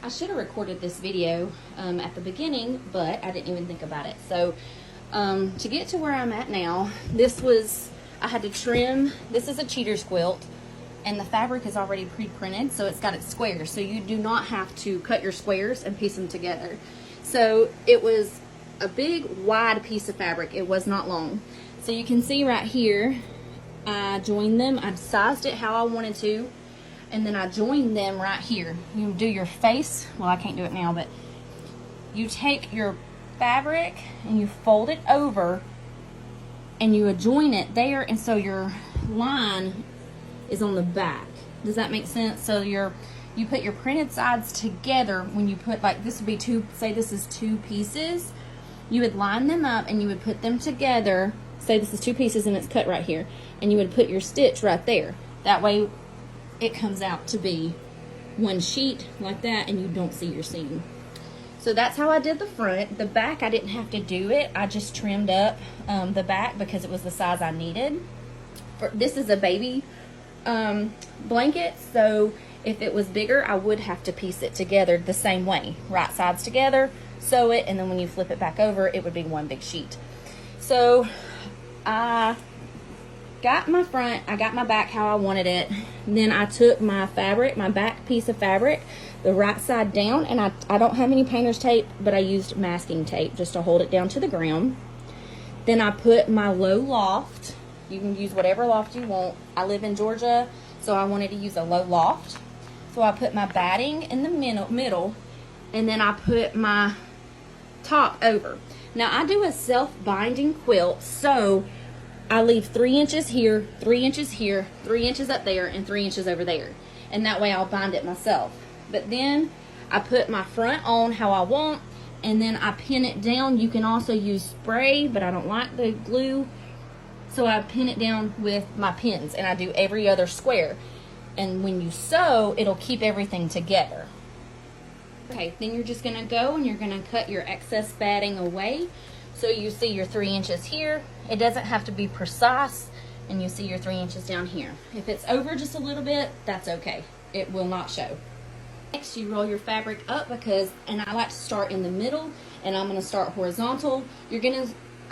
I should have recorded this video at the beginning, but I didn't even think about it. So to get to where I'm at now, I had to trim. This is a cheater's quilt, and the fabric is already pre-printed, so it's got its squares. So you do not have to cut your squares and piece them together. So it was a big, wide piece of fabric. It was not long. So you can see right here, I joined them. I sized it how I wanted to, and then I joined them right here. You do your face. Well, I can't do it now, but you take your fabric and you fold it over and you adjoin it there, and so your line is on the back. Does that make sense? So you put your printed sides together. When you put, like, this would be two, say this is two pieces, you would line them up and you would put them together. Say this is two pieces and it's cut right here, and you would put your stitch right there. That way it comes out to be one sheet like that, and you don't see your seam. So that's how I did the front. The back, I didn't have to do it. I just trimmed up the back because it was the size I needed. This is a baby blanket, so if it was bigger, I would have to piece it together the same way. Right sides together, sew it, and then when you flip it back over, it would be one big sheet. So I got my front, I got my back how I wanted it. Then I took my fabric, my back piece of fabric, the right side down, and I don't have any painter's tape, but I used masking tape just to hold it down to the ground. Then I put my low loft. You can use whatever loft you want. I live in Georgia, so I wanted to use a low loft. So I put my batting in the middle, and then I put my top over. Now I do a self-binding quilt, so I leave 3 inches here, 3 inches here, 3 inches up there, and 3 inches over there. And that way I'll bind it myself. But then I put my front on how I want, and then I pin it down. You can also use spray, but I don't like the glue. So I pin it down with my pins, and I do every other square. And when you sew, it'll keep everything together. Okay, then you're just gonna go and you're gonna cut your excess batting away. So you see your 3 inches here. It doesn't have to be precise, and you see your 3 inches down here. If it's over just a little bit, that's okay. It will not show. Next, you roll your fabric up and I like to start in the middle, and I'm gonna start horizontal.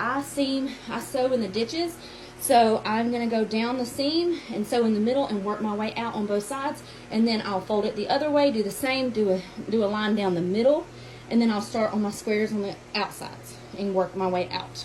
I sew in the ditches, so I'm gonna go down the seam and sew in the middle and work my way out on both sides, and then I'll fold it the other way, do the same, do a line down the middle, and then I'll start on my squares on the outsides and work my way out.